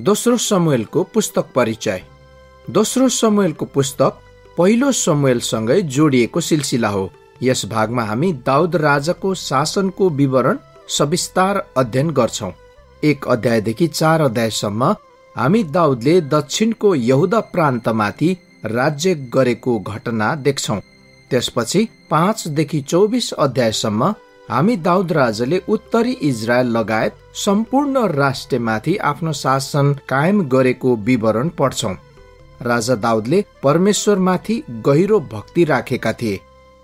दोस्रो शमूएलको पुस्तक परिचय। दोस्रो शमूएलको पुस्तक पहिलो शमूएलसँगै जोडिएको सिलसिला हो। यस भागमा हामी दाउद राजाको शासनको विवरण सविस्तार अध्ययन गर्छौं। 1 अध्यायदेखि 4 अध्यायसम्म हामी दाउदले दक्षिणको यहुदा प्रान्तमाथि राज्य गरेको घटना देख्छौं। त्यसपछि 5 देखि 24 अध्यायसम्म हामी दाउद राजाले उत्तरी इजरायल लगायत सम्पूर्ण राष्ट्रमाथि आफ्नो शासन कायम गरेको विवरण पढ्छौं। राजा दाउदले परमेश्वरमाथि गहिरो भक्ति राखेका थिए,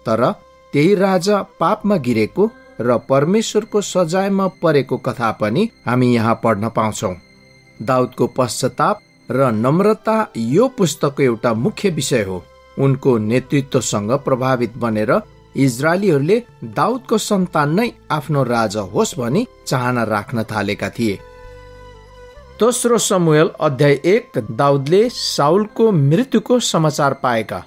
तर त्यही राजा पापमा गिरेको र परमेश्वरको सजायमा परेको कथा पनि हामी यहाँ पढ्न पाउँछौं। दाउदको पश्चाताप र नम्रता यो पुस्तकको एउटा मुख्य विषय हो। उनको नेतृत्वसँग प्रभावित बनेर इजरायलीहरूले दाउदको सन्तान नै आफ्नो राजा होस् भनी चाहना राख्न थालेका थिए। दोस्रो शमूएल अध्याय 1। दाउदले साउलको मृत्युको समाचार पाएका।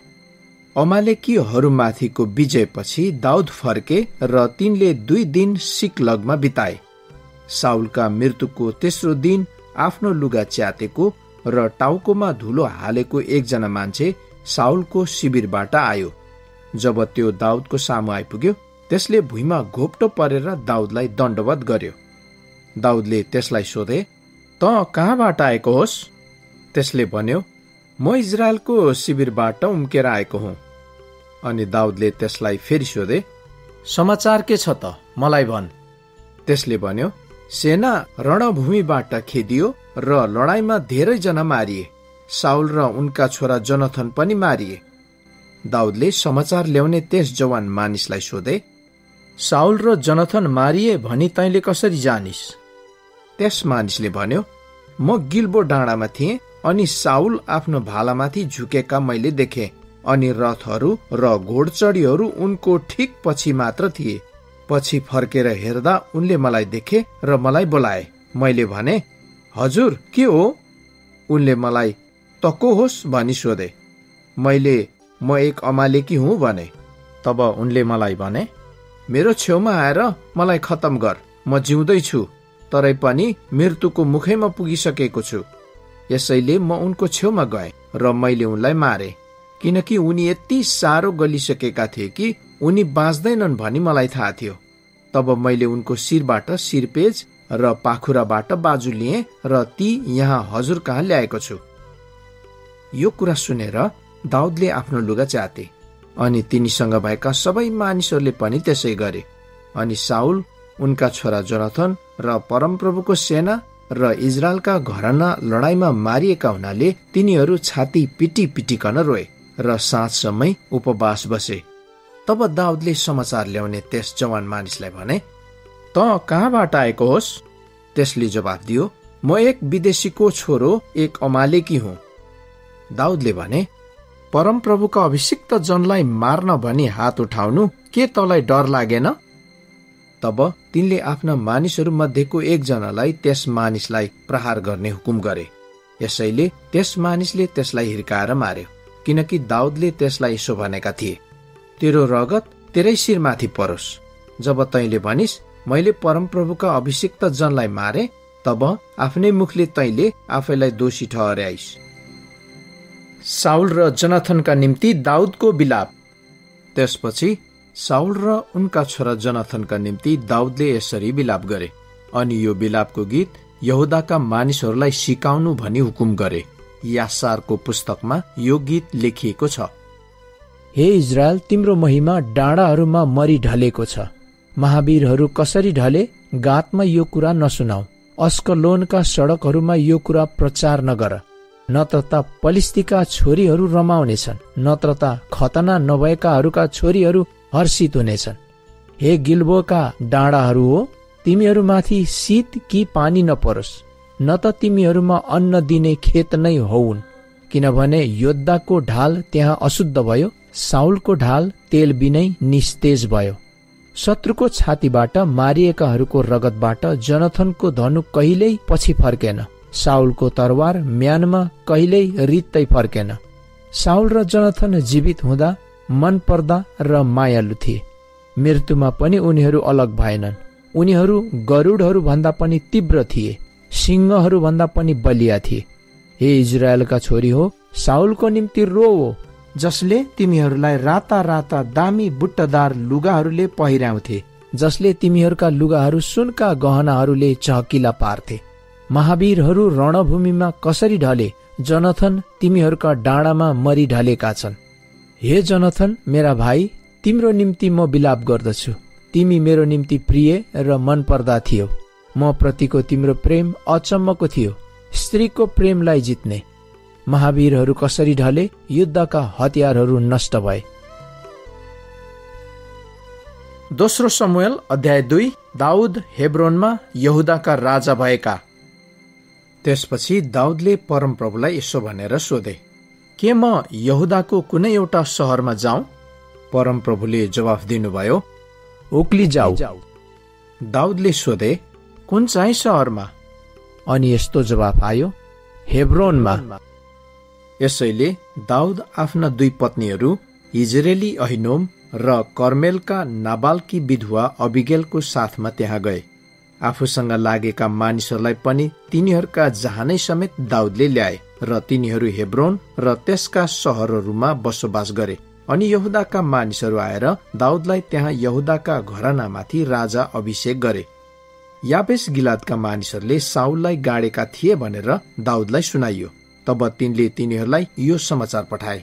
अमालेकीहरूमाथिको विजयपछि दाउद फर्के र तिनले 2 दिन सिकलगमा बिताए। साउलका मृत्युको तेस्रो दिन आफ्नो लुगा च्यातेको र टाउकोमा धुलो हालेको एकजना मान्छे साउलको शिविरबाट आयो। जब त्यो दाउदको सामु आइपुग्यो, त्यसले भुइँमा घोप्टो परेर दाउदलाई दण्डवत गर्यो। दाउदले त्यसलाई सोधे, त कहाँबाट आएको होस्? त्यसले भन्यो, म इजरायलको शिविरबाट उम्केर आएको हुँ। अनि दाउदले त्यसलाई फेरि सोधे, समाचार के छ त, मलाई भन्। त्यसले भन्यो, सेना रणभूमिबाट खेदियो र लडाईँमा धेरैजना मारिए। साउल र उनका छोरा जोनाथन पनि मारिए। दाउदले समाचार ल्याउने त्यस जवान मानिसलाई सोधे, साउल र जोनाथन मारिए भनी तैँले कसरी जानिस्? त्यस मानिसले भन्यो, म गिल्बो डाँडामा थिएँ अनि साउल आफ्नो भालामाथि झुकेका मैले देखेँ, अनि रथहरू र घोडचढीहरू उनको ठिक पछि मात्र थिए। पछि फर्केर हेर्दा उनले मलाई देखे र मलाई बोलाए। मैले भने, हजुर के हो? उनले मलाई त को होस् भनी सोधे। मैले, म एक अमालेकी हुँ भने। तब उनले मलाई भने, मेरो छेउमा आएर मलाई खतम गर। म जिउँदैछु, तरै पनि मृत्युको मुखैमा पुगिसकेको छु। यसैले म उनको छेउमा गएँ र मैले उनलाई मारे, किनकि उनी यति साह्रो गलिसकेका थिए कि उनी बाँच्दैनन् भनी मलाई थाहा थियो। तब मैले उनको शिरबाट शिरपेज र पाखुराबाट बाजु लिएँ र ती यहाँ हजुर कहाँ ल्याएको छु। यो कुरा सुनेर दाउदले आफ्नो लुगा च्याते, अनि तिनीसँग भएका सबै मानिसहरूले पनि त्यसै गरे। अनि साउल, उनका छोरा जोनाथन र परमप्रभुको सेना र इजरायलका घराना लडाईँमा मारिएका हुनाले तिनीहरू छाती पिटी पिटिकन रोए र साँझसम्मै उपवास बसे। तब दाउदले समाचार ल्याउने त्यस जवान मानिसलाई भने, त कहाँबाट आएको होस्? त्यसले जवाफ दियो, म एक विदेशीको छोरो, एक अमालेकी हुँ। दाउदले भने, परमप्रभुका अभिषिक्त जनलाई मार्न भनी हात उठाउनु के तँलाई डर लागेन? तब तिनले आफ्ना मानिसहरू मध्येको एकजनालाई त्यस मानिसलाई प्रहार गर्ने हुकुम गरे। यसैले त्यस मानिसले त्यसलाई हिर्काएर मार्यो, किनकि दाउदले त्यसलाई यसो भनेका थिए, तेरो रगत तेरै शिरमाथि परोस्। जब तैँले भनिस्, मैले परमप्रभुका अभिषिक्त जनलाई मारे, तब आफ्नै मुखले तैँले आफैलाई दोषी ठहर्याइस्। साउल र जोनाथनका निम्ति दाउदको विलाप। त्यसपछि साउल र उनका छोरा जोनाथनका निम्ति दाउदले यसरी विलाप गरे, अनि यो विलापको गीत यहुदाका मानिसहरूलाई सिकाउनु भनी हुकुम गरे। यासारको पुस्तकमा यो गीत लेखिएको छ। हे इजरायल, तिम्रो महिमा डाँडाहरूमा मरि ढलेको छ। महावीरहरू कसरी ढले, गातमा यो कुरा नसुनाऊ। अस्कलोनका सडकहरूमा यो कुरा प्रचार नगर। नत्र त पलिस्तीका छोरीहरू रमाउनेछन्, नत्र त खतना नभएकाहरूका छोरीहरू हर्षित हुनेछन्। हे गिल्बोका डाँडाहरू हो, तिमीहरूमाथि शीत कि पानी नपरोस्, न त तिमीहरूमा अन्न दिने खेत नै होउन्। किनभने योद्धाको ढाल त्यहाँ अशुद्ध भयो, साउलको ढाल तेल बिनै निस्तेज भयो। शत्रुको छातीबाट मारिएकाहरूको रगतबाट जोनाथनको धनु कहिल्यै पछि फर्केन। साउलको तरवार म्यानमा कहिल्यै रित्तै फर्केन। साउल र जोनाथन जीवित हुँदा मन पर्दा र मायालु थिए। मृत्युमा पनि उनीहरू अलग भएनन्। उनीहरू गरुडहरू भन्दा पनि तीव्र थिए। सिंहहरूभन्दा पनि बलिया थिए। हे इजरायलका छोरी हो, साउलको निम्ति रोओ, जसले तिमीहरूलाई राता राता दामी बुट्टदार लुगाहरूले पहिराउँथे, जसले तिमीहरूका लुगाहरू सुनका गहनाहरूले चहकिला पार्थे। महावीरहरू रणभूमिमा कसरी ढले, जनथन तिमीहरूका डाँडामा मरि ढलेका छन्। हे जनथन मेरा भाइ, तिम्रो निम्ति म विलाप गर्दछु। तिमी मेरो निम्ति प्रिय र मनपर्दा थियौ। म प्रतिको तिम्रो प्रेम अचम्मको थियो, स्त्रीको प्रेमलाई जित्ने। महावीरहरू कसरी ढले, युद्धका हतियारहरू नष्ट भए। दोस्रो शमूएल अध्याय 2। दाउद हेब्रोनमा यहुदाका राजा भएका। त्यसपछि दाउदले परमप्रभुलाई यसो भनेर सोधे, के म यहुदाको कुनै एउटा सहरमा जाउँ? परमप्रभुले जवाफ दिनुभयो, ओक्ली जाऊ। दाउदले सोधे, कुन चाहिँ सहरमा? अनि यस्तो जवाफ आयो, हेब्रोनमा। यसैले दाउद आफ्ना 2 पत्नीहरू इजरेली अहिनोम र कर्मेलका नाबालकी विधवा अबिगेलको साथमा त्यहाँ गए। आफूसँग लागेका मानिसहरूलाई पनि तिनीहरूका जहानै समेत दाउदले ल्याए र तिनीहरू हेब्रोन र त्यसका सहरहरूमा बसोबास गरे। अनि यहुदाका मानिसहरू आएर दाउदलाई त्यहाँ यहुदाका घरानामाथि राजा अभिषेक गरे। याबेस गिलादका मानिसहरूले साउललाई गाडेका थिए भनेर दाउदलाई सुनाइयो। तब तिनले तिनीहरूलाई यो समाचार पठाए,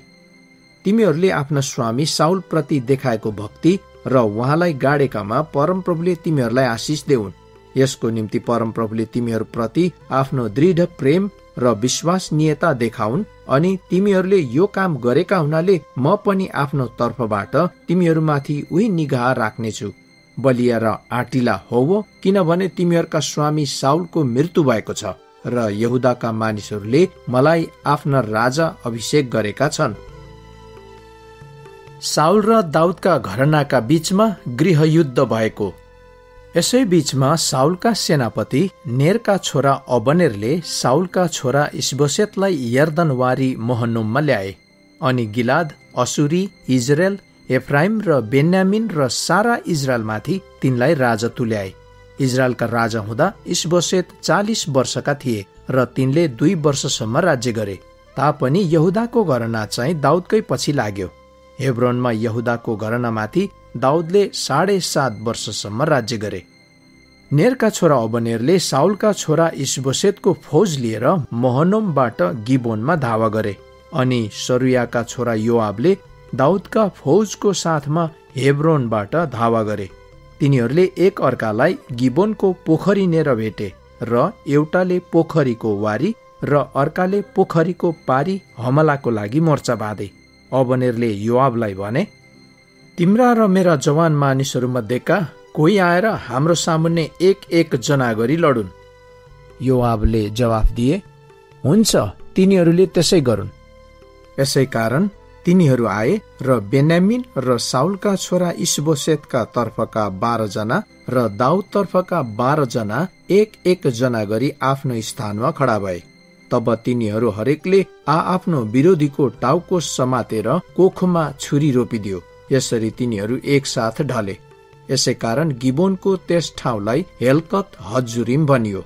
तिमीहरूले आफ्ना स्वामी साउल प्रति देखाएको भक्ति र उहाँलाई गाडेकामा परमप्रभुले तिमीहरूलाई आशिष देऊन्। यसको निम्ति परमप्रभुले तिमीहरूप्रति आफ्नो दृढ प्रेम र विश्वसनीयता देखाउन्। अनि तिमीहरूले यो काम गरेका हुनाले म पनि आफ्नो तर्फबाट तिमीहरूमाथि उही निगाह राख्नेछु। बलिया र आटिला होवो, किनभने तिमीहरूका स्वामी साउलको मृत्यु भएको छ र यहुदाका मानिसहरूले मलाई आफ्ना राजा अभिषेक गरेका छन्। साउल र दाउदका घरानाका बीचमा गृहयुद्ध भएको। यसै बीचमा साउलका सेनापति नेरका छोरा अबनेरले साउलका छोरा इशबोसेतलाई यर्दनवारी महनोममा ल्याए। अनि गिलाद, असुरी, इजरायल, एफ्राइम र बेन्यामिन र सारा इजरायलमाथि तिनलाई राजा तुल्याए। इजरायलका राजा हुँदा इशबोसेत 40 वर्षका थिए र तिनले 2 वर्षसम्म राज्य गरे। तापनि यहुदाको घराना चाहिँ दाउदकै पछि लाग्यो। हेब्रोनमा यहुदाको घरानामाथि दाउदले 7.5 वर्षसम्म राज्य गरे। नेरका छोरा अबनेरले साउलका छोरा इशबोसेतको फौज लिएर महनोमबाट गिबोनमा धावा गरे। अनि सरुयाका छोरा योआबले दाउदका फौजको साथमा हेब्रोनबाट धावा गरे। तिनीहरूले एक अर्कालाई गिबोनको पोखरीनेर भेटे र एउटाले पोखरीको वारी र अर्काले पोखरीको पारी हमलाको लागि मोर्चा बाँधे। अबनेरले योआबलाई भने, तिम्रा र मेरा जवान मानिसहरू मध्येका कोही आएर हाम्रो सामुन्ने 1-1 जना गरी लडुन्। योआबले जवाफ दिए, हुन्छ, तिनीहरूले त्यसै गरून्। यसै कारण तिनीहरू आए र बेन्यामिन र साउलका छोरा इशबोसेतका तर्फका 12 जना र दाउद तर्फका 12 जना 1-1 जना गरी आफ्नो स्थानमा खडा भए। तब तिनीहरू हरेकले आफ्नो विरोधीको टाउको समातेर कोखमा छुरी रोपिदियो। यसरी तिनीहरू एकसाथ ढले। यसै कारण गिबोनको त्यस ठाउँलाई हेलकत हजुरिम भनियो।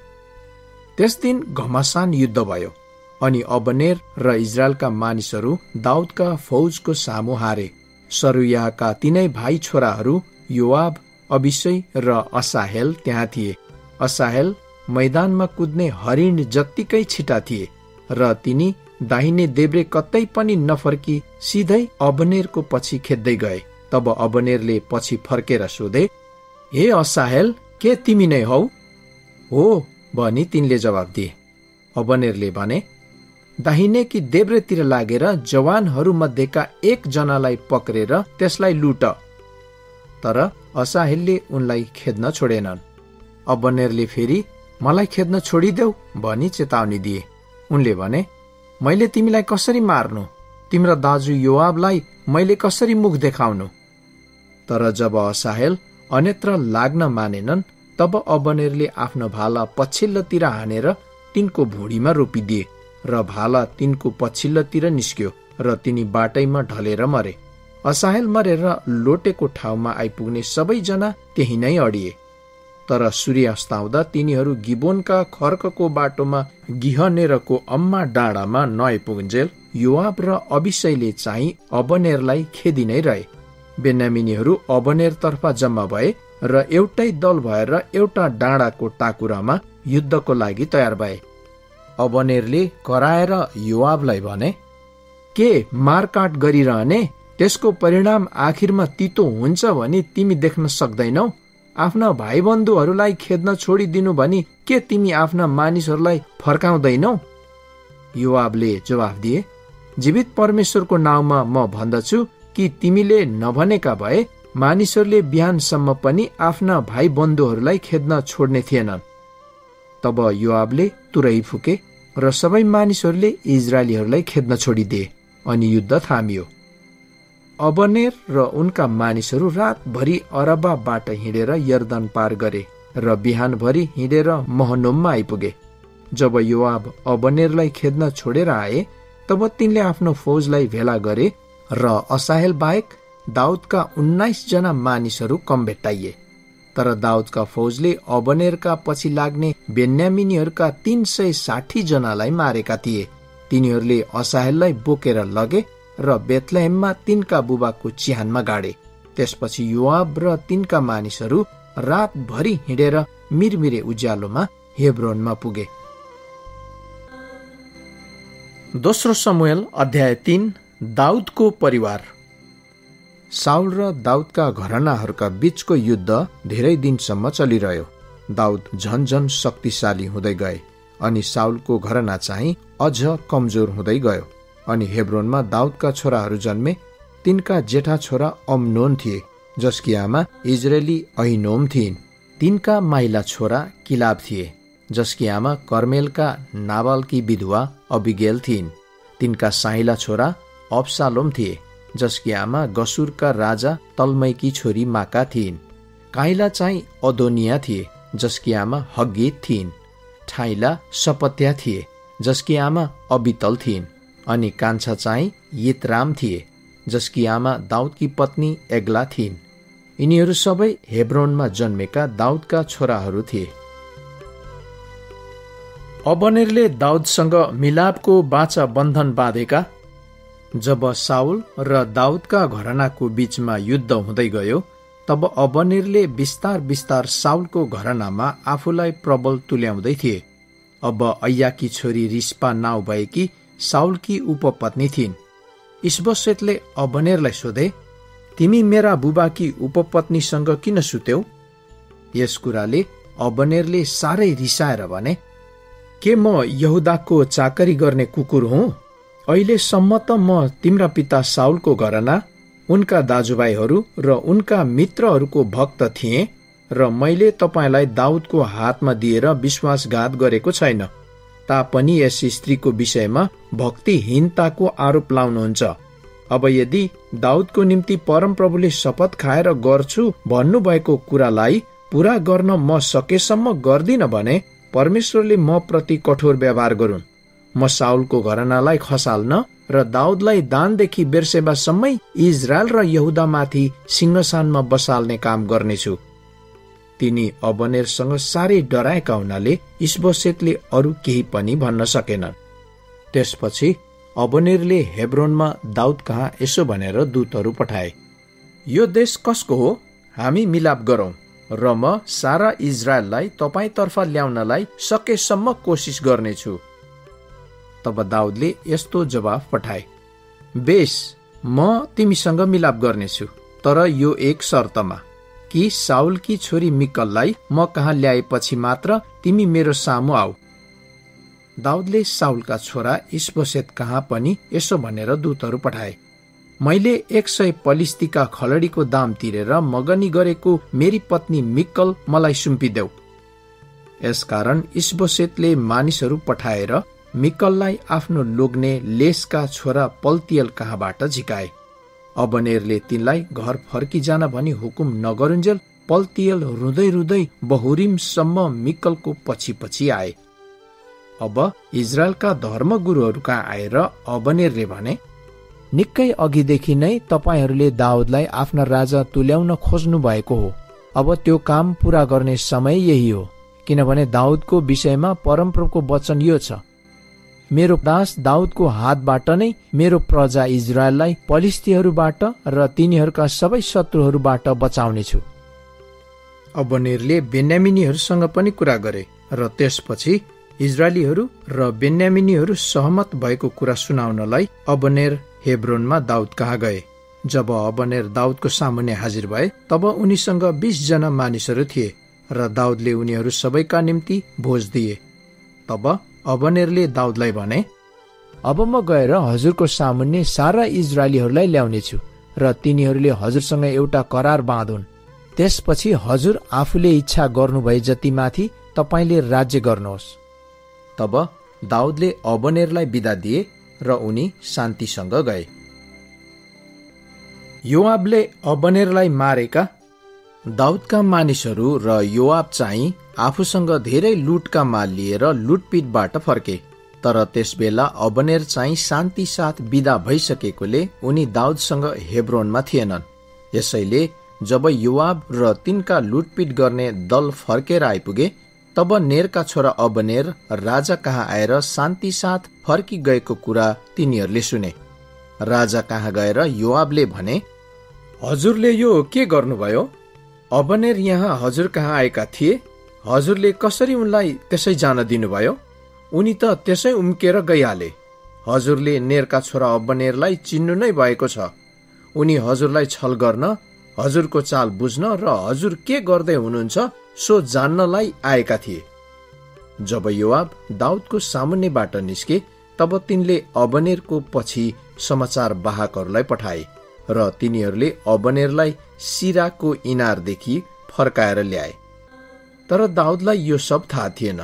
त्यस दिन घमासान युद्ध भयो। अनि अबनेर र इजरायलका मानिसहरू दाउदका फौजको सामु हारे। सरुयाका 3 भाइ छोराहरू योआब, अबिशै र असाहेल त्यहाँ थिए। असाहेल मैदानमा कुद्ने हरिण जत्तिकै छिटा थिए र तिनी दाहिने देब्रे कतै पनि नफर्की सिधै अबनेरको पछि खेद्दै गए। तब अबनेरले पछि फर्केर सोधे, हे असाहेल, के तिमी नै हौ? हो भनी तिनले जवाब दिए। अबनेरले भने, दाहिने कि देब्रेतिर लागेर जवानहरू मध्येका 1 जनालाई पक्रेर त्यसलाई लुट। तर असाहेलले उनलाई खेद्न छोडेनन्। अबनेरले फेरि, मलाई खेद्न छोडिदेऊ भनी चेतावनी दिए। उनले भने, मैले तिमीलाई कसरी मार्नु? तिम्रा दाजु योआबलाई मैले कसरी मुख देखाउनु? तर जब असाहेल अन्यत्र लाग्न मानेनन्, तब अबनेरले आफ्नो भाला पछिल्लोतिर हानेर तिनको भुँडीमा रोपिदिए र भाला तिनको पछिल्लोतिर निस्क्यो र तिनी बाटैमा ढलेर मरे। असाहेल मरेर लोटेको ठाउँमा आइपुग्ने सबैजना त्यही नै अडिए। तर सूर्य अस्ताउँदा तिनीहरू गिबोनका खर्कको बाटोमा गिहनेरको अम्मा डाँडामा नआइपुगुन्जेल योआब र अबिशैले चाहिँ अबनेरलाई खेदी नै रहे। बेन्यामिनीहरू अबनेरतर्फ जम्मा भए र एउटै दल भएर एउटा डाँडाको टाकुरामा युद्धको लागि तयार भए। अबनेरले कराएर योआबलाई भने, के मारकाट गरिरहने? त्यसको परिणाम आखिरमा तितो हुन्छ भनी तिमी देख्न सक्दैनौ? आफ्ना भाइबन्धुहरूलाई खेद्न छोडिदिनु भनी के तिमी आफ्ना मानिसहरूलाई फर्काउँदैनौ? योआबले जवाफ दिए, जीवित परमेश्वरको नाउँमा म भन्दछु कि तिमीले नभनेका भए मानिसहरूले बिहानसम्म पनि आफ्ना भाइबन्धुहरूलाई खेद्न छोड्ने थिएनन्। तब योआबले तुरै फुके र सबै मानिसहरूले इजरायलीहरूलाई खेद्न छोडिदिए अनि युद्ध थामियो। अबनेर र उनका मानिसहरू रातभरि अरबाबाट हिँडेर यर्दन पार गरे र बिहानभरि हिँडेर महनोममा आइपुगे। जब योआब अबनेरलाई खेद्न छोडेर आए तब तिनले आफ्नो फौजलाई भेला गरे र असाहेल बाहेक दाउदका 19 जना मानिसहरू कम भेट्टाइए। तर दाउदका फौजले अबनेरका पछि लाग्ने बेन्यामिनीहरूका 360 जनालाई मारेका थिए। तिनीहरूले असाहेललाई बोकेर लगे र बेथलेहेममा तिनका बुबाको चिहानमा गाडे। त्यसपछि योआब र तिनका मानिसहरू रातभरि हिँडेर मिरमिरे उज्यालोमा हेब्रोनमा पुगे। दोस्रो शमूएल अध्याय 3। दाउदको परिवार। साउल र दाउदका घरानाहरूका बीचको युद्ध धेरै दिनसम्म चलिरह्यो। दाउद झन शक्तिशाली हुँदै गए अनि साउलको घराना चाहिँ अझ कमजोर हुँदै गयो। अनि हेब्रोनमा दाउदका छोराहरू जन्मे। तिनका जेठा छोरा अम्नोन थिए, जसकी आमा इजरायली अहिनोम थिइन्। तिनका माइला छोरा किलाब थिए, जसकी आमा कर्मेलका नाबालकी विधवा अबिगेल थिइन्। तिनका साइला छोरा अब्सालोम थिए, जसकी आमा गसुरका राजा तल्मैकी छोरी माका थिइन्। काइला चाहिँ अदोनिया थिए, जसकी आमा हग्गीत थिइन्। ठाइला सपत्या थिए, जसकी आमा अबितल थिइन्। अनि कान्छा चाहिँ यित्राम थिए, जसकी आमा दाउदकी पत्नी एग्ला थिइन्। यिनीहरू सबै हेब्रोनमा जन्मेका दाउदका छोराहरू थिए। अबनेरले दाउदसँग मिलापको बाचा बन्धन बाँधेका। जब साउल र दाउदका घरानाको बीचमा युद्ध हुँदै गयो तब अबनेरले बिस्तार बिस्तार साउलको घरानामा आफूलाई प्रबल तुल्याउँदै थिए। अब अय्याकी छोरी रिस्पा नाउँ भएकी साउलकी उपपत्नी थिइन्। इशबोशेतले अबनेरलाई सोधे, तिमी मेरा बुबाकी उपपत्नीसँग किन सुत्यौ? यस कुराले अबनेरले साह्रै रिसाएर भने, के म यहुदाको चाकरी गर्ने कुकुर हुँ? अहिलेसम्म त म तिम्रा पिता साउलको घराना, उनका दाजुभाइहरू र उनका मित्रहरूको भक्त थिएँ र मैले तपाईँलाई दाउदको हातमा दिएर विश्वासघात गरेको छैन। तापनि यस स्त्रीको विषयमा भक्तिहीनताको आरोप लाउनुहुन्छ। अब यदि दाउदको निम्ति परमप्रभुले शपथ खाएर गर्छु भन्नुभएको कुरालाई पूरा गर्न म सकेसम्म गर्दिन भने परमेश्वरले म प्रति कठोर व्यवहार गरून्। म साउलको घरानालाई खसाल्न र दाउदलाई दानदेखि बेर्सेबासम्मै इजरायल र यहुदामाथि सिंहासनमा बसाल्ने काम गर्नेछु। तिनी अबनेरसँग साह्रै डराएका हुनाले इशबोशेतले अरू केही पनि भन्न सकेनन्। त्यसपछि अबनेरले हेब्रोनमा दाउद कहाँ यसो भनेर दूतहरू पठाए, यो देश कसको हो? हामी मिलाप गरौं र म सारा इजरायललाई तपाईतर्फ ल्याउनलाई सकेसम्म कोसिस गर्नेछु। तब दाउदले यस्तो जवाफ पठाए, बेस, म तिमीसँग मिलाप गर्नेछु, तर यो एक शर्तमा कि साउलकी छोरी मिकललाई म कहाँ ल्याएपछि मात्र तिमी मेरो सामु आऊ। दाउदले साउलका छोरा इशबोशेत कहाँ पनि यसो भनेर दूतहरू पठाए, मैले 100 पलिस्तीका खलडीको दाम तिरेर मगनी गरेको मेरी पत्नी मिकल मलाई सुम्पिदेऊ। यसकारण इशबोशेतले मानिसहरू पठाएर मिकललाई आफ्नो लोग्ने लेसका छोरा पल्तियल कहाँबाट झिकाए। अबनेरले तिनलाई घर फर्किजान भनी हुकुम नगरुन्जेल पल्तियल रुँदै रुँदै बहुरिमसम्म मिकलको पछि पछि आए। अब इजरायलका धर्मगुरुहरू कहाँ आएर अबनेरले भने, निकै अघिदेखि नै तपाईहरूले दाउदलाई आफ्ना राजा तुल्याउन खोज्नु भएको हो। अब त्यो काम पूरा गर्ने समय यही हो, किनभने दाउदको विषयमा परमप्रभुको वचन यो छ, मेरो दास दाउदको हातबाट नै मेरो प्रजा इजरायललाई पलिस्तीहरूबाट र तिनीहरूका सबै शत्रुहरूबाट बचाउनेछु। अबनेरले बेन्यामिनीहरूसँग पनि कुरा गरे र त्यसपछि इजरायलीहरू र बेन्यामिनीहरू सहमत भएको कुरा सुनाउनलाई अबनेर हेब्रोनमा दाउद कहाँ गए। जब अबनेर दाउदको सामुन्ने हाजिर भए तब उनीसँग 20 जना मानिसहरू थिए र दाउदले उनीहरू सबैका निम्ति भोज दिए। तब अबनेरले दाउदलाई भने, अब म गएर हजुरको सामुन्ने सारा इजरायलीहरूलाई ल्याउनेछु र तिनीहरूले हजुरसँग एउटा करार बाँधुन्। त्यसपछि हजुर आफूले इच्छा गर्नुभए जति माथि तपाईले राज्य गर्नुहोस्। तब दाउदले अबनेरलाई बिदा दिए र उनी शान्तिसँग गए। योआबले अबनेरलाई मारेका दाउदका मानिसहरू र योआब चाहिँ आफूसँग धेरै लुटका माल लिएर लुटपिटबाट फर्के। तर त्यसबेला अबनेर चाहिँ शान्ति साथ बिदा भइसकेकोले उनी दाउदसँग हेब्रोनमा थिएनन्। यसैले जब योआब र तिनका लुटपिट गर्ने दल फर्केर आइपुगे तब नेरका छोरा अबनेर राजा कहाँ आएर शान्ति साथ फर्की गएको कुरा तिनीहरूले सुने। राजा कहाँ गएर योआबले भने, हजुरले यो के गर्नुभयो? अबनेर यहाँ हजुर कहाँ आएका थिए, हजुरले कसरी उनलाई त्यसै जान दिनुभयो? उनी त त्यसै उम्केर गइहाले। हजुरले नेरका छोरा अबनेरलाई चिन्नु नै भएको छ। उनी हजुरलाई छल गर्न, हजुरको चाल बुझ्न र हजुर के गर्दै हुनुहुन्छ सो जान्नलाई आएका थिए। जब योआब दाउदको सामुन्नेबाट निस्के तब तिनले अबनेरको पछि समाचार वाहकहरूलाई पठाए र तिनीहरूले अबनेरलाई सिराको इनारदेखि फर्काएर ल्याए। तर दाउदलाई यो सब थाहा थिएन।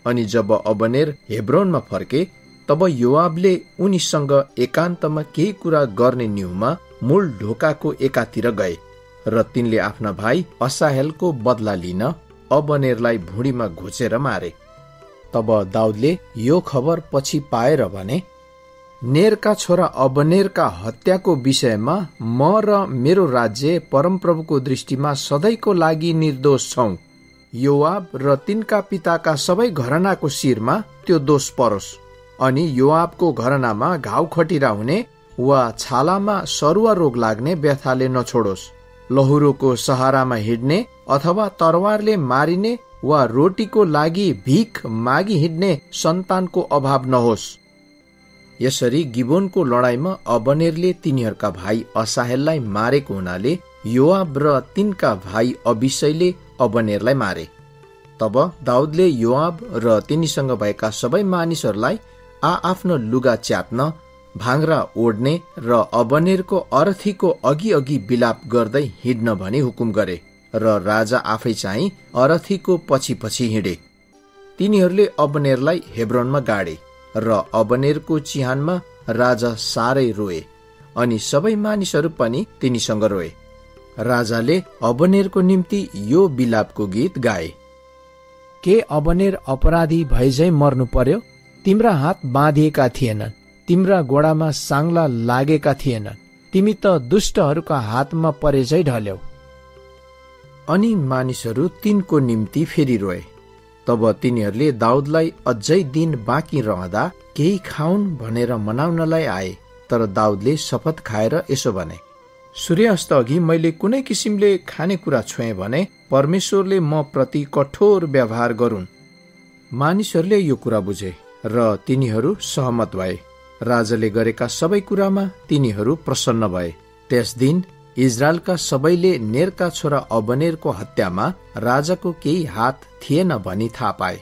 अनि जब अबनेर हेब्रोनमा फर्के तब योआबले उनीसँग एकान्तमा केही कुरा गर्ने न्युमा मूल ढोकाको एकातिर गए र तिनले आफ्ना भाइ असाहेलको बदला लिन अबनेरलाई भुँडीमा घुचेर मारे। तब दाउदले यो खबर पछि पाएर भने, नेरका छोरा अबनेरका हत्याको विषयमा म र मेरो राज्य परमप्रभुको दृष्टिमा सधैँको लागि निर्दोष छौं। योआब र तिनका पिताका सबै घरनाको शिरमा त्यो दोष परोस्। अनि योआबको घरनामा घाउ खटिरा हुने वा छालामा सरुवा रोग लाग्ने व्यथाले नछोडोस्। लहुरोको सहारामा हिँड्ने अथवा तरवारले मारिने वा रोटीको लागि भिख मागी हिँड्ने सन्तानको अभाव नहोस्। यसरी गिबोनको लडाईँमा अबनेरले तिनीहरूका भाइ असाहेललाई मारेको हुनाले योआब र तिनका भाइ अबिशैले अबनेरलाई मारे। तब दाउदले योआब र तिनीसँग भएका सबै मानिसहरूलाई आफ्नो लुगा च्यात्न, भाङ्रा ओढ्ने र अबनेरको अरथीको अघि अघि बिलाप गर्दै हिँड्न भनी हुकुम गरे र राजा आफै चाहिँ अरथीको पछि पछि हिँडे। तिनीहरूले अबनेरलाई हेब्रोनमा गाडे र अबनेरको चिहानमा राजा साह्रै रोए अनि सबै मानिसहरू पनि तिनीसँग रोए। राजाले अबनेरको निम्ति यो बिलापको गीत गाए, के अबनेर अपराधी भएझै मर्नु पर्यो? तिम्रा हात बाँधिएका थिएनन्, तिम्रा गोडामा साङ्ला लागेका थिएनन्, तिमी त दुष्टहरूका हातमा परेझै ढल्यौ। अनि मानिसहरू तिनको निम्ति फेरि रोए। तब तिनीहरूले दाउदलाई अझै दिन बाँकी रहँदा केही खाउन् भनेर मनाउनलाई आए। तर दाउदले शपथ खाएर यसो भने, सूर्यास्त अघि मैले कुनै किसिमले खानेकुरा छोएँ भने परमेश्वरले म प्रति कठोर व्यवहार गरून्। मानिसहरूले यो कुरा बुझे र तिनीहरू सहमत भए। राजाले गरेका सबै कुरामा तिनीहरू प्रसन्न भए। त्यस दिन इजरायलका सबैले नेरका छोरा अबनेरको हत्यामा राजाको केही हात थिएन भनी थाहा पाए।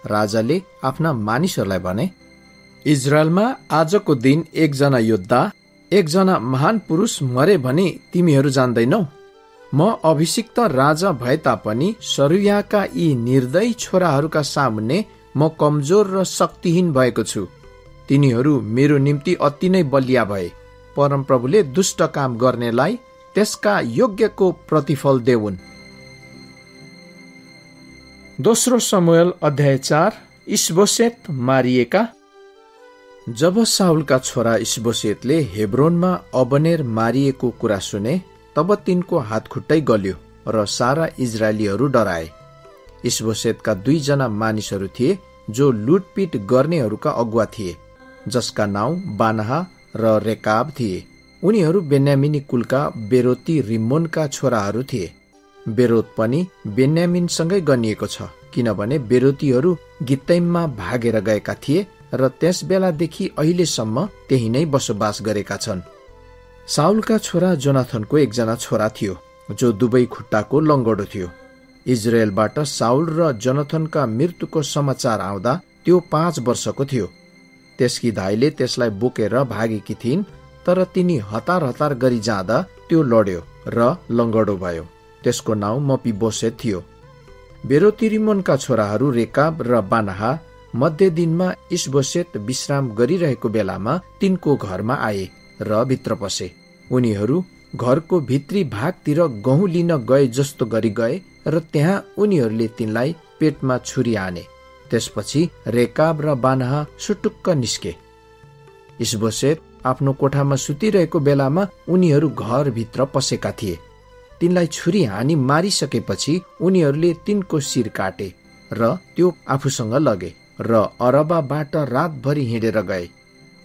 राजाले आफ्ना मानिसहरूलाई भने, इजरायलमा आजको दिन एकजना योद्धा, एकजना महान पुरुष मरे भनी तिमीहरू जान्दैनौ? म अभिषिक्त राजा भए तापनि सरुयाका यी निर्दयी छोराहरूका सामुन्ने म कमजोर र शक्तिहीन भएको छु। तिनीहरू मेरो निम्ति अति नै बलिया भए। परमप्रभुले दुष्ट काम गर्नेलाई त्यसका योग्यको प्रतिफल देऊन्। दोस्रो शमूएल अध्याय 4। इशबोशेत मारिएका। जब साउलका छोरा इशबोशेतले हेब्रोनमा अबनेर मारिएको कुरा सुने तब तिनको हात खुट्टै गल्यो र सारा इजरायलीहरू डराए। इशबोशेतका 2 जना मानिसहरू थिए जो लुटपिट गर्नेहरूका अगुवा थिए, जसका नाउँ बानाहा र रेकाब थिए। उनीहरू बेन्यामिनी कुलका बेरोती रिम्मोनका छोराहरू थिए। बेरोत पनि बेन्यामिनसँगै गनिएको छ, किनभने बेरोतीहरू गित्तैममा भागेर गएका थिए र त्यस बेलादेखि अहिलेसम्म त्यही नै बसोबास गरेका छन्। साउलका छोरा जोनाथनको एकजना छोरा थियो जो दुवै खुट्टाको लङ्गडो थियो। इजरायलबाट साउल र जोनाथनका मृत्युको समाचार आउँदा त्यो 5 वर्षको थियो। त्यसकी दाइले त्यसलाई बोकेर भागेकी थिइन्, तर तिनी हतार हतार गरी जाँदा त्यो लड्यो र लङ्गडो भयो। त्यसको नाउँ मपिबोसेत थियो। बेरोती रिम्मोनका छोराहरू रेकाब र बानाहा मध्य दिनमा इशबोशेत विश्राम गरिरहेको बेलामा तिनको घरमा आए र भित्र पसे। उनीहरू घरको भित्री भागतिर गहुँ लिन गए जस्तो गरी गए र त्यहाँ उनीहरूले तिनलाई पेटमा छुरी हाने। त्यसपछि रेकाब र बानाहा सुटुक्क निस्के। इशबोशेत आफ्नो कोठामा सुतिरहेको बेलामा उनीहरू घरभित्र पसेका थिए। तिनलाई छुरी हानी मारिसकेपछि उनीहरूले तिनको शिर काटे र त्यो आफूसँग लगे र अरबाबाट रातभरि हिँडेर गए।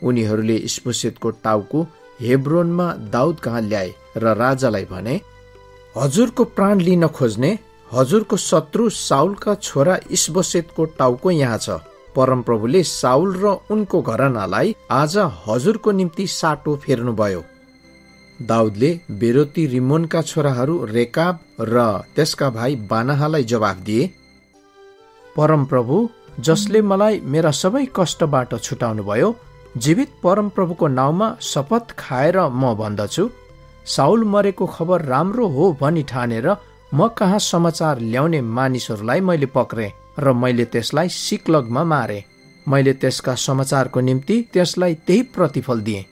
उनीहरूले इशबोशेतको टाउको हेब्रोनमा दाउद कहाँ ल्याए र राजालाई भने, हजुरको प्राण लिन खोज्ने हजुरको शत्रु साउलका छोरा इशबोशेतको टाउको यहाँ छ। परमप्रभुले साउल र उनको घरानालाई आज हजुरको निम्ति साटो फेर्नुभयो। दाउदले बेरोती रिम्मोनका छोराहरू रेकाब र त्यसका भाइ बानाहालाई जवाफ दिए, परमप्रभु जसले मलाई मेरा सबै कष्टबाट छुटाउनु भयो, जीवित परमप्रभुको नाउँमा शपथ खाएर म भन्दछु, साउल मरेको खबर राम्रो हो भनी ठानेर म कहाँ समाचार ल्याउने मानिसहरूलाई मैले पक्रे र मैले त्यसलाई सिकलगमा मारे। मैले त्यसका समाचारको निम्ति त्यसलाई त्यही प्रतिफल दिएँ।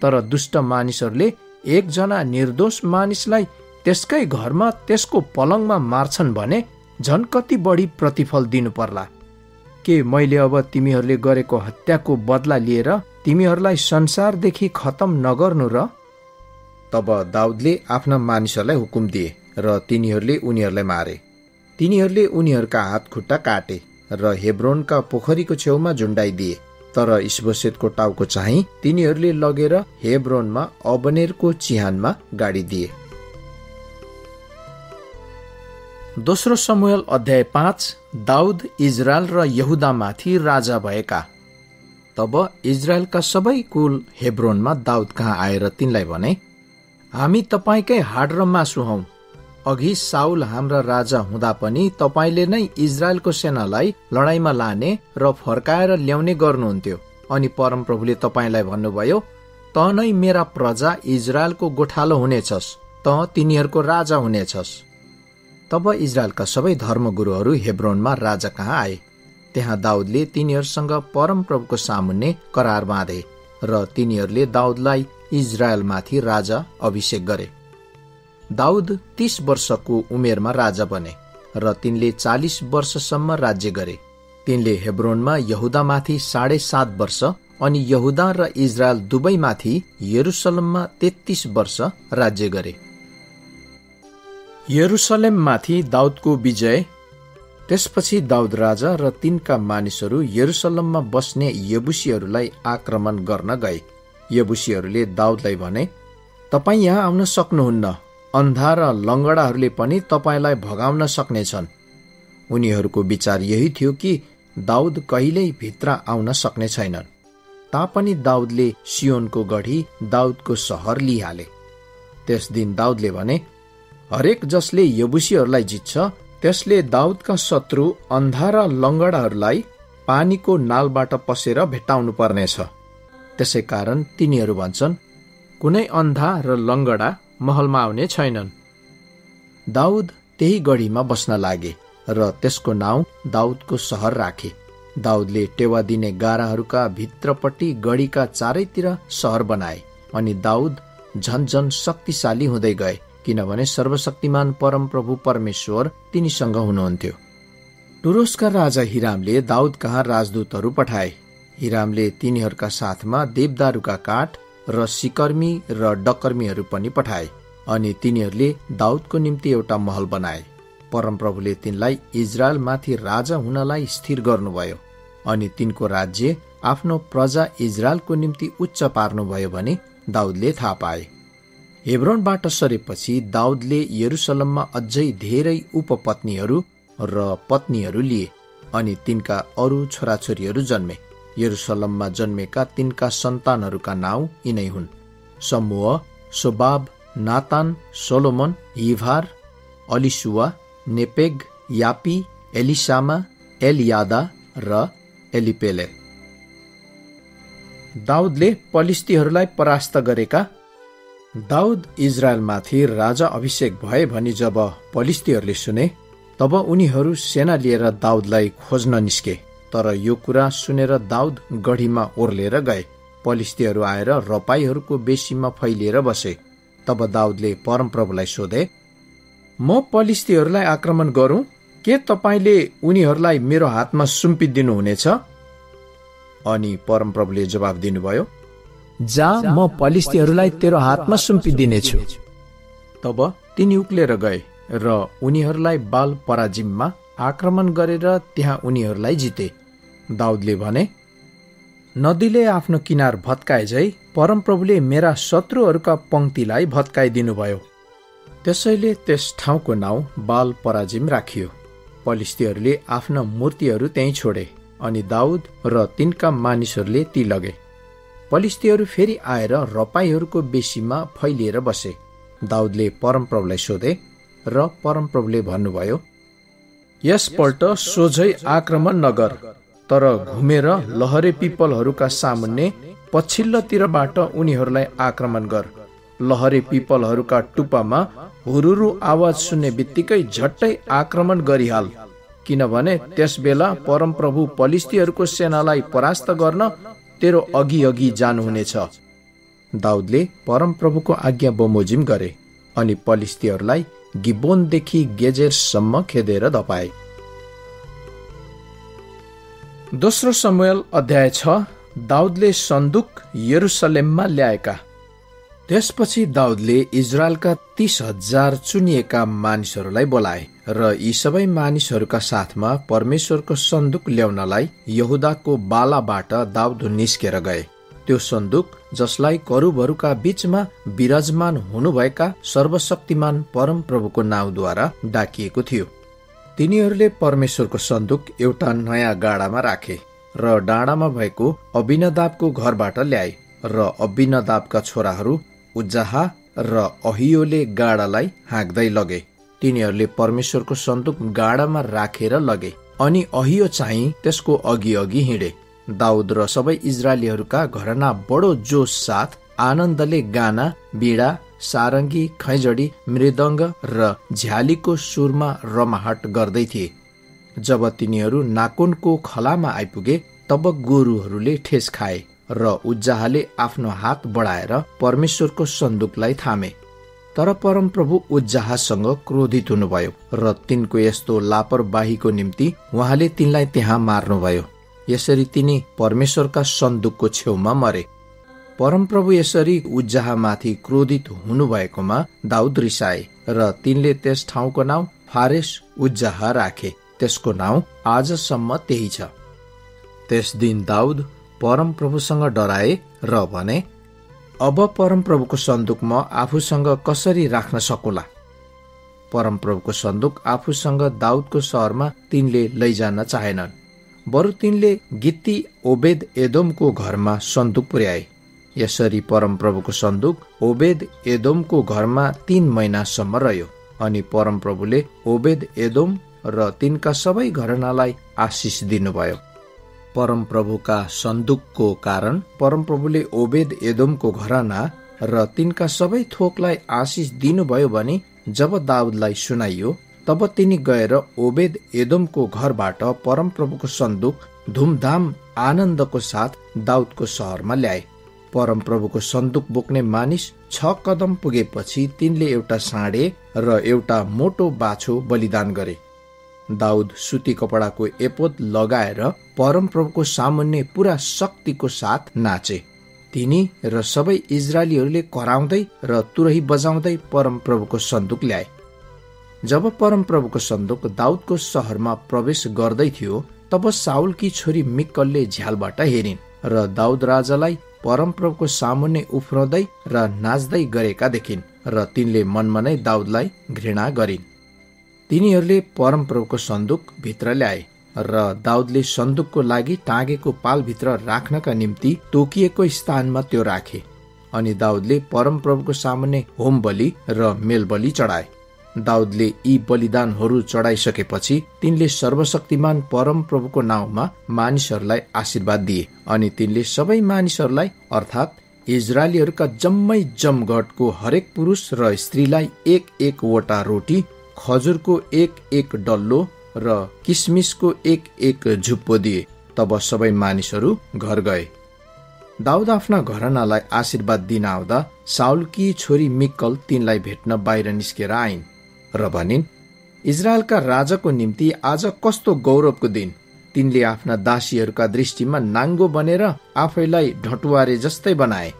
तर दुष्ट मानिसहरूले एकजना निर्दोष मानिसलाई त्यसकै घरमा त्यसको पलङमा मार्छन् भने झन् कति बढी प्रतिफल दिनु पर्ला। के मैले अब तिमीहरूले गरेको हत्याको बदला लिएर तिमीहरूलाई संसारदेखि खतम नगर्नु र? तब दाउदले आफ्ना मानिसहरूलाई हुकुम दिए र तिनीहरूले उनीहरूलाई मारे। तिनीहरूले उनीहरूका हात खुट्टा काटे र हेब्रोनका पोखरीको छेउमा झुन्डाइदिए। तर इशबोशेतको टाउको चाहिँ तिनीहरूले लगेर हेब्रोनमा अबनेरको चिहानमा गाडिदिए। दोस्रो शमूएल अध्याय 5। दाउद इजरायल र यहुदामाथि राजा भएका। तब इजरायलका सबै कुल हेब्रोनमा दाउद कहाँ आएर तिनलाई भने, हामी तपाईँकै हाड र मासु हौं। अघि साउल हाम्रा राजा हुँदा पनि तपाईँले नै इजरायलको सेनालाई लडाईँमा लाने र फर्काएर ल्याउने गर्नुहुन्थ्यो। अनि परमप्रभुले तपाईँलाई भन्नुभयो, त नै मेरा प्रजा इजरायलको गोठालो हुनेछस्, त तिनीहरूको राजा हुनेछस्। तब इजरायलका सबै धर्मगुरुहरू हेब्रोनमा राजा कहाँ आए। त्यहाँ दाउदले तिनीहरूसँग परमप्रभुको सामुन्ने करार बाँधे र तिनीहरूले दाउदलाई इजरायलमाथि राजा अभिषेक गरे। दाउद 30 वर्षको उमेरमा राजा बने र तिनले 40 वर्षसम्म राज्य गरे। तिनले हेब्रोनमा यहुदामाथि 7.5 वर्ष अनि यहुदा र इजरायल दुवैमाथि यरुसलेममा 33 वर्ष राज्य गरे। यरुसलेममाथि दाउदको विजय। त्यसपछि दाउद राजा र तिनका मानिसहरू यरुसलेममा बस्ने यबुसीहरूलाई आक्रमण गर्न गए। यबुसीहरूले दाउदलाई भने, तपाईँ यहाँ आउन सक्नुहुन्न, अन्धा र लङ्गडाहरूले पनि तपाईँलाई भगाउन सक्नेछन्। उनीहरूको विचार यही थियो कि दाउद कहिल्यै भित्र आउन सक्ने छैनन्। तापनि दाउदले सियोनको गढी दाउदको सहर लिइहाले। त्यस दिन दाउदले भने, हरेक जसले यबुसीहरूलाई जित्छ त्यसले दाउदका शत्रु अन्धा र लङ्गडाहरूलाई पानीको नालबाट पसेर भेट्टाउनु पर्नेछ। त्यसै कारण तिनीहरू भन्छन्, कुनै अन्धा र लङ्गडा महलमा आउने छैनन्। दाउद त्यही गढीमा बस्न लागे र त्यसको नाउँ दाउदको सहर राखे। दाउदले टेवा दिने गाराहरूका भित्रपट्टि गढीका चारैतिर सहर बनाए। अनि दाउद झन्झन शक्तिशाली हुँदै गए, किनभने सर्वशक्तिमान परमप्रभु परमेश्वर तिनीसँग हुनुहुन्थ्यो। टुरोसका राजा हिरामले दाउद कहाँ राजदूतहरू पठाए। हिरामले तिनीहरूका साथमा देवदारूका काठ र सिकर्मी र डकर्मीहरू पनि पठाए। अनि तिनीहरूले दाउदको निम्ति एउटा महल बनाए। परमप्रभुले तिनलाई इजरायलमाथि राजा हुनलाई स्थिर गर्नुभयो अनि तिनको राज्य आफ्नो प्रजा इजरायलको निम्ति उच्च पार्नुभयो भने दाउदले थाहा पाए। हेब्रोनबाट सरेपछि दाउदले यरुसलममा अझै धेरै उपपत्नीहरू र पत्नीहरू लिए अनि तिनका अरू छोराछोरीहरू जन्मे। यरुसलममा जन्मेका तिनका सन्तानहरूका नाउँ यिनै हुन्: समूह, सोबाब, नातान, सोलोमन, हिभार, अलिसुवा, नेपेग, यापी, एलिसामा, एलियादा र एलिपेले। दाउदले पलिस्तीहरूलाई परास्त गरेका। दाउद इजरायलमाथि राजा अभिषेक भए भनी जब पलिस्तीहरूले सुने, तब उनीहरू सेना लिएर दाउदलाई खोज्न निस्के। तर यो कुरा सुनेर दाउद गढीमा ओर्लेर गए। पलिस्तीहरू आएर रपाईहरूको बेसीमा फैलिएर बसे। तब दाउदले परमप्रभुलाई सोधे, म पलिस्तीहरूलाई आक्रमण गरौं के तपाईले उनीहरूलाई मेरो हातमा सुम्पिदिनुहुनेछ? अनि परमप्रभुले जवाब दिनुभयो, जा, म पलिस्तीहरूलाई तेरो हातमा सुम्पिदिनेछु। तब तिनी उक्लेर गए र उनीहरूलाई बाल पराजिममा आक्रमण गरेर त्यहाँ उनीहरूलाई जिते। दाउदले भने, नदीले आफ्नो किनार भत्काए झै परमप्रभुले मेरा शत्रुहरूका पंक्तिलाई भत्काइदिनुभयो। त्यसैले त्यस ठाउँको नाउँ बाल पराजिम राखियो। पलिस्तीहरूले आफ्ना मूर्तिहरू त्यहीँ छोडे अनि दाउद र तिनका मानिसहरूले ती लगे। पलिस्तीहरू फेरि आएर रपाईहरूको बेसीमा फैलिएर बसे। दाउदले परमप्रभुलाई सोधे र परमप्रभुले भन्नुभयो, यसपल्ट सोझै आक्रमण नगर, तर घुमेर लहरे पिपलहरूका सामुन्ने पछिल्लोतिरबाट उनीहरूलाई आक्रमण गर। लहरे पिपलहरूका टुप्पामा हुरुरु आवाज सुन्ने बित्तिकै झट्टै आक्रमण गरिहाल, किनभने त्यस बेला परमप्रभु पलिस्तीहरूको सेनालाई परास्त गर्न तेरो अघि अघि जानुहुनेछ। दाउदले परमप्रभुको आज्ञा बमोजिम गरे अनि पलिस्तीहरूलाई गिबोनदेखि गेजेरसम्म खेदेर धपाए। दोस्रो शमूएल अध्याय 6। दाउदले सन्दुक यरुसलेममा ल्याएका। त्यसपछि दाउदले इजरायलका 30,000 चुनिएका मानिसहरूलाई बोलाए र यी सबै मानिसहरूका साथमा परमेश्वरको सन्दुक ल्याउनलाई यहुदाको बालाबाट दाउद निस्केर गए। त्यो सन्दुक जसलाई करूबहरूका बीचमा विराजमान हुनुभएका सर्वशक्तिमान परमप्रभुको नाउँद्वारा डाकिएको थियो। तिनीहरूले परमेश्वरको सन्दुक एउटा नयाँ गाडामा राखे र डाँडामा भएको अबिनदाबको घरबाट ल्याए र अबिनदाबका छोराहरू उज्जाहा र अहियोले गाडालाई हाँक्दै लगे। तिनीहरूले परमेश्वरको सन्दुक गाडामा राखेर लगे अनि अहियो चाहिँ त्यसको अघि अघि हिँडे। दाउद र सबै इजरायलीहरूका घरना बडो जोश साथ आनन्दले गाना, बीडा, सारङ्गी, खैजडी, मृदङ्ग र झ्यालीको सुरमा रमाहट गर्दै थिए। जब तिनीहरू नाकोनको खलामा आइपुगे तब गोरुहरूले ठेस खाए र उज्जाहाले आफ्नो हात बढाएर परमेश्वरको सन्दुकलाई थामे। तर परमप्रभु उज्जाहासँग क्रोधित हुनुभयो र तिनको यस्तो लापरवाहीको निम्ति उहाँले तिनलाई त्यहाँ मार्नुभयो। यसरी तिनी परमेश्वरका सन्दुकको छेउमा मरे। परमप्रभु यसरी उज्जाहामाथि क्रोधित हुनुभएकोमा दाउद रिसाए र तिनले त्यस ठाउँको नाउँ फारेस उज्जाहा राखे। त्यसको नाउँ आजसम्म त्यही छ। त्यस दिन दाउद परमप्रभुसँग डराए र भने, अब परमप्रभुको सन्दुक म आफूसँग कसरी राख्न सकुला? परमप्रभुको सन्दुक आफूसँग दाउदको सहरमा तिनले लैजान चाहेनन्। बरु तिनले गित्ती ओबेद एदोमको घरमा सन्दुक पुर्याए। यसरी परमप्रभुको सन्दुक ओबेद एदोमको घरमा 3 महिनासम्म रह्यो अनि परमप्रभुले ओबेद एदोम र तिनका सबै घरनालाई आशिष दिनुभयो। परमप्रभुका सन्दुकको कारण परमप्रभुले ओबेद एदोमको घराना र तिनका सबै थोकलाई आशिष दिनुभयो भने जब दाउदलाई सुनाइयो तब तिनी गएर ओबेद एदोमको घरबाट परमप्रभुको सन्दुक धुमधाम आनन्दको साथ दाउदको सहरमा ल्याए। परमप्रभुको सन्दुक बोक्ने मानिस 6 कदम पुगेपछि तिनले एउटा साँडे र एउटा मोटो बाछो बलिदान गरे। दाउद सुती कपडाको एपोद लगाएर परमप्रभुको सामुन्ने पूरा शक्तिको साथ नाचे। तिनी र सबै इजरायलीहरूले कराउँदै र तुरही बजाउँदै परमप्रभुको सन्दुक ल्याए। जब परमप्रभुको सन्दुक दाउदको सहरमा प्रवेश गर्दै थियो, तब साउलकी छोरी मिक्कलले झ्यालबाट हेरिन् र दाउद राजालाई परमप्रभुको सामुन्ने उफ्रदै र नाच्दै गरेका देखिन् र तिनले मनमा नै दाउदलाई घृणा गरिन्। तिनीहरूले परमप्रभुको सन्दुक भित्र ल्याए र दाउदले सन्दुकको लागि टाँगेको पालभित्र राख्नका निम्ति तोकिएको स्थानमा त्यो राखे। अनि दाउदले परमप्रभुको सामुन्ने होम बलि र मेलबलि चढाए। दाउदले यी बलिदानहरू चढाइसकेपछि तिनले सर्वशक्तिमान परमप्रभुको नाउँमा मानिसहरूलाई आशीर्वाद दिए। अनि तिनले सबै मानिसहरूलाई अर्थात् इजरायलीहरूका जम्मै जमघटको हरेक पुरुष र स्त्रीलाई एक एक वटा रोटी, खजुरको एक एक डल्लो र किसमिसको एक एक झुप्पो दिए। तब सबै मानिसहरू घर गए। दाउद आफ्ना घरनालाई आशीर्वाद दिन आउँदा साउलकी छोरी मिक्कल तिनलाई भेट्न बाहिर निस्केर आइन् र भनिन्, इजरायलका राजाको निम्ति आज कस्तो गौरवको दिन। तिनले आफ्ना दासीहरूका दृष्टिमा नाङ्गो बनेर आफैलाई ढटुवारे जस्तै बनाए।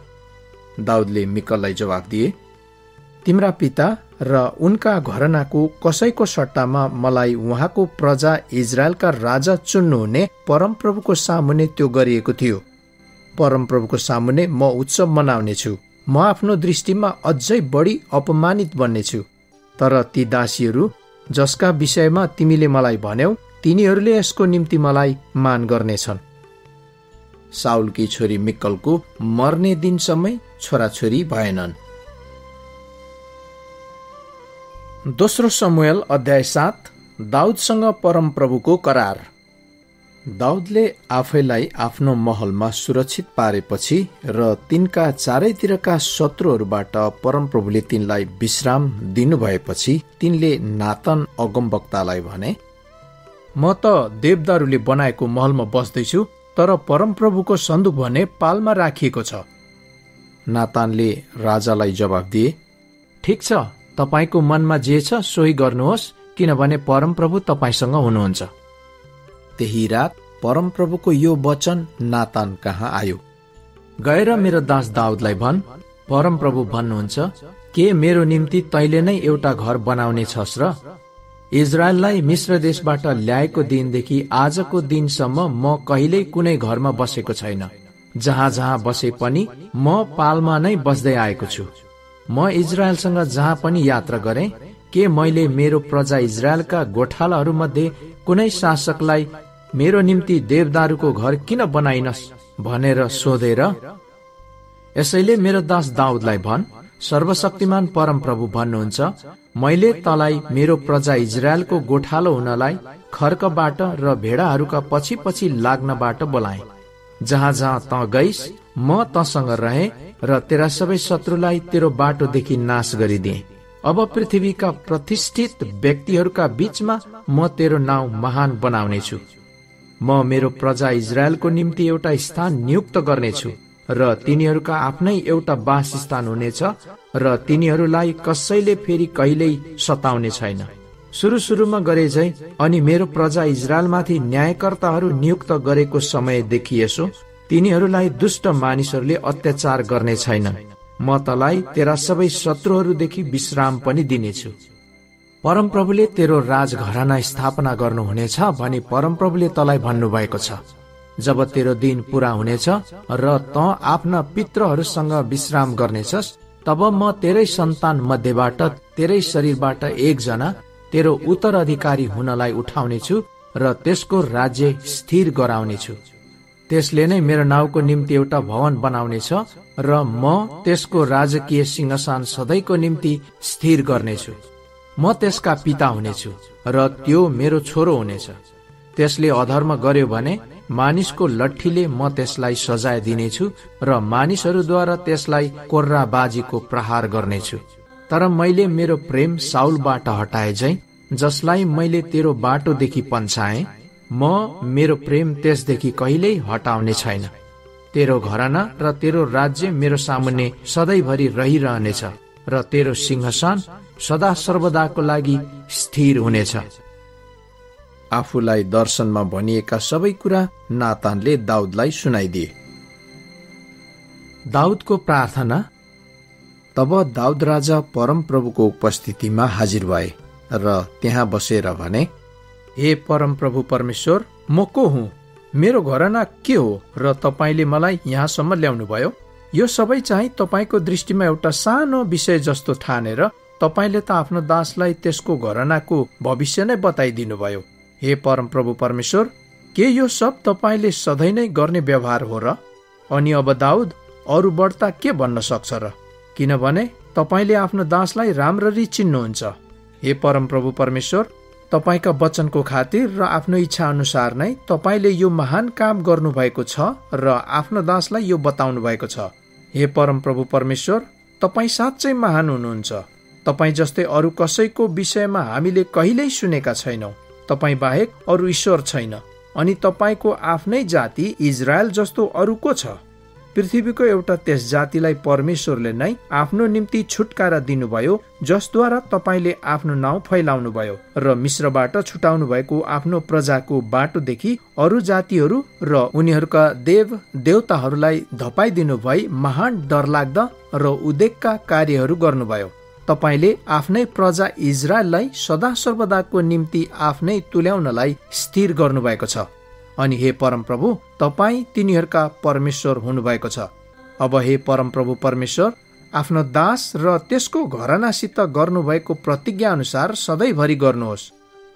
दाउदले मिक्कललाई जवाफ दिए, तिम्रा पिता र उनका घरनाको कसैको सट्टामा मलाई उहाँको प्रजा इजरायलका राजा चुन्नुहुने परमप्रभुको सामुन्ने त्यो गरिएको थियो। परमप्रभुको सामुन्ने म उत्सव मनाउनेछु। म आफ्नो दृष्टिमा अझै बढी अपमानित बन्नेछु। तर ती दासीहरू जसका विषयमा तिमीले मलाई भन्यौ, तिनीहरूले यसको निम्ति मलाई मान गर्नेछन्। साउलकी छोरी मिक्कलको मर्ने दिनसम्मै छोराछोरी भएनन्। दोस्रो शमूएल अध्याय 7। दाउदसँग परमप्रभुको करार। दाउदले आफैलाई आफ्नो महलमा सुरक्षित पारेपछि र तिनका चारैतिरका शत्रुहरूबाट परमप्रभुले तिनलाई विश्राम दिनुभएपछि तिनले नातान अगमवक्तालाई भने, म त देवदारूले बनाएको महलमा बस्दैछु, तर परमप्रभुको सन्दुक भने पालमा राखिएको छ। नातानले राजालाई जवाफ दिए, ठिक छ, तपाईको मनमा जे छ सोही गर्नुहोस्, किनभने परमप्रभु तपाईसँग हुनुहुन्छ। त्यही रात परमप्रभुको यो वचन नातान कहाँ आयो, गएर मेरो दास दाउदलाई भन्, परमप्रभु भन्नुहुन्छ, के मेरो निम्ति तैले नै एउटा घर बनाउने छस् र? इजरायललाई मिश्र देशबाट ल्याएको दिनदेखि आजको दिनसम्म म कहिल्यै कुनै घरमा बसेको छैन। जहाँ जहाँ बसे पनि म पालमा नै बस्दै आएको छु। म इजरायलसँग जहाँ पनि यात्रा गरेँ, के मैले मेरो प्रजा इजरायलका गोठालाहरूमध्ये कुनै शासकलाई मेरो निम्ति देवदारूको घर किन बनाइनस् भनेर सोधेर? यसैले मेरो दास दाउदलाई भन्, सर्वशक्तिमान परमप्रभु भन्नुहुन्छ, मैले तलाई मेरो प्रजा इजरायलको गोठालो हुनलाई खर्कबाट र भेडाहरूका पछि पछि लाग्नबाट बोलाएँ। जहाँ जहाँ त गइस् म तसँग रहेँ र तेरा सबै शत्रुलाई तेरो बाटोदेखि नाश गरिदिए। अब पृथ्वीका प्रतिष्ठित व्यक्तिहरूका बीचमा म तेरो नाउँ महान बनाउनेछु। म मेरो प्रजा इजरायलको निम्ति एउटा स्थान नियुक्त गर्नेछु र तिनीहरूका आफ्नै एउटा वासस्थान हुनेछ र तिनीहरूलाई कसैले फेरि कहिल्यै सताउने छैन। सुरुमा गरे झै अनि मेरो प्रजा इजरायलमाथि न्यायकर्ताहरू नियुक्त गरेको समयदेखि यसो तिनीहरूलाई दुष्ट मानिसहरूले अत्याचार गर्ने छैनन्। म तलाई तेरा सबै शत्रुहरूदेखि विश्राम पनि दिनेछु। परमप्रभुले तेरो राजघराना स्थापना गर्नुहुनेछ भनी परमप्रभुले तलाई भन्नुभएको छ। जब तेरो दिन पूरा हुनेछ र त आफ्ना पितृहरूसँग विश्राम गर्नेछस्, तब म तेरै सन्तान मध्येबाट तेरै शरीरबाट एकजना तेरो उत्तराधिकारी हुनलाई उठाउनेछु र त्यसको राज्य स्थिर गराउनेछु। त्यसले नै मेरो नाउँको निम्ति एउटा भवन बनाउनेछ र म त्यसको राजकीय सिंहासन सधैँको निम्ति स्थिर गर्नेछु। म त्यसका पिता हुनेछु र त्यो मेरो छोरो हुनेछ। त्यसले अधर्म गर्यो भने मानिसको लट्ठीले म त्यसलाई सजाय दिनेछु र मानिसहरूद्वारा त्यसलाई कोर्राबाजीको प्रहार गर्नेछु। तर मैले मेरो प्रेम साउलबाट हटाए झै, जसलाई मैले तेरो बाटोदेखि पन्छाएँ, म मेरो प्रेम त्यसदेखि कहिल्यै हटाउने छैन। तेरो घराना र तेरो राज्य मेरो सामुन्ने सधैँभरि रहिरहनेछ र तेरो सिंहासन सदा सर्वदाको लागि स्थिर हुनेछ। आफूलाई दर्शनमा भनिएका सबै कुरा नातानले दाउदलाई सुनाइदिए। दाउदको प्रार्थना। तब दाउद राजा परमप्रभुको उपस्थितिमा हाजिर भए र त्यहाँ बसेर भने, हे परमप्रभु परमेश्वर, म को हुँ? मेरो घरना के हो र तपाईँले मलाई यहाँसम्म ल्याउनुभयो? यो सबै चाहिँ तपाईँको दृष्टिमा एउटा सानो विषय जस्तो ठानेर तपाईँले त आफ्नो दासलाई त्यसको घरनाको भविष्य नै बताइदिनु भयो। हे परमप्रभु परमेश्वर, के यो सब तपाईँले सधैँ नै गर्ने व्यवहार हो र? अनि अब दाउद अरू बढ्ता के भन्न सक्छ र? किनभने तपाईँले आफ्नो दासलाई राम्ररी चिन्नुहुन्छ। हे परमप्रभु परमेश्वर, तपाईँका वचनको खातिर र आफ्नो इच्छा अनुसार नै तपाईँले यो महान काम गर्नुभएको छ र आफ्नो दासलाई यो बताउनु भएको छ। हे परमप्रभु परमेश्वर, तपाईँ साँच्चै महान हुनुहुन्छ। तपाईँ जस्तै अरू कसैको विषयमा हामीले कहिल्यै सुनेका छैनौँ। तपाईँ बाहेक अरू ईश्वर छैन, अनि तपाईँको आफ्नै जाति इजरायल जस्तो अरू को छ? पृथ्वीको एउटा त्यस जातिलाई परमेश्वरले नै आफ्नो निम्ति छुटकारा दिनुभयो, जसद्वारा तपाईँले आफ्नो नाउँ फैलाउनु भयो र मिश्रबाट छुटाउनु भएको आफ्नो प्रजाको बाटोदेखि अरू जातिहरू र उनीहरूका देव देवताहरूलाई धपाइदिनु भई महान डरलाग्दा र उद्वेगका कार्यहरू गर्नुभयो। तपाईँले आफ्नै प्रजा इजरायललाई सदा सर्वदाको निम्ति आफ्नै तुल्याउनलाई स्थिर गर्नुभएको छ। अनि हे परमप्रभु, तपाईँ तिनीहरूका परमेश्वर हुनुभएको छ। अब हे परमप्रभु परमेश्वर, आफ्नो दास र त्यसको घरनासित गर्नुभएको प्रतिज्ञा अनुसार सधैँभरि गर्नुहोस्।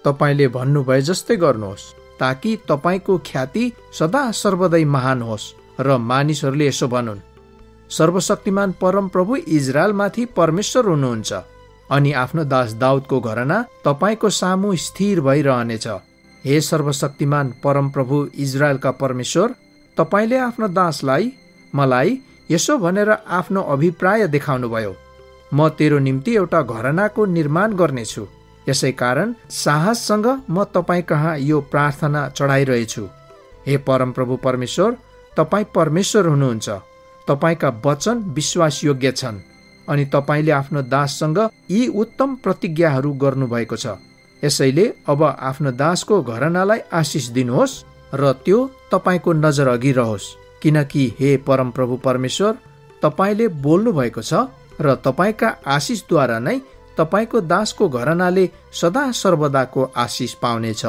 तपाईँले भन्नुभए जस्तै गर्नुहोस्, ताकि तपाईँको ख्याति सदा सर्वदै महान होस् र मानिसहरूले यसो भनुन्, सर्वशक्तिमान परमप्रभु इजरायलमाथि परमेश्वर हुनुहुन्छ। अनि आफ्नो दास दाउदको घरना तपाईँको सामु स्थिर भइरहनेछ। हे सर्वशक्तिमान परमप्रभु इजरायलका परमेश्वर, तपाईँले आफ्नो दासलाई मलाई यसो भनेर आफ्नो अभिप्राय देखाउनुभयो, म तेरो निम्ति एउटा घरनाको निर्माण गर्नेछु। यसै कारण साहससँग म तपाईँ कहाँ यो प्रार्थना चढाइरहेछु। हे परमप्रभु परमेश्वर, तपाईँ परमेश्वर हुनुहुन्छ। तपाईँका वचन विश्वासयोग्य छन् अनि तपाईँले आफ्नो दाससँग यी उत्तम प्रतिज्ञाहरू गर्नुभएको छ। यसैले अब आफ्नो दासको घरनालाई आशिष दिनुहोस् र त्यो तपाईँको नजर अघि रहोस्, किनकि हे परमप्रभु परमेश्वर, तपाईँले बोल्नु भएको छ र तपाईँका आशिषद्वारा नै तपाईँको दासको घरनाले सदा सर्वदाको आशिष पाउनेछ।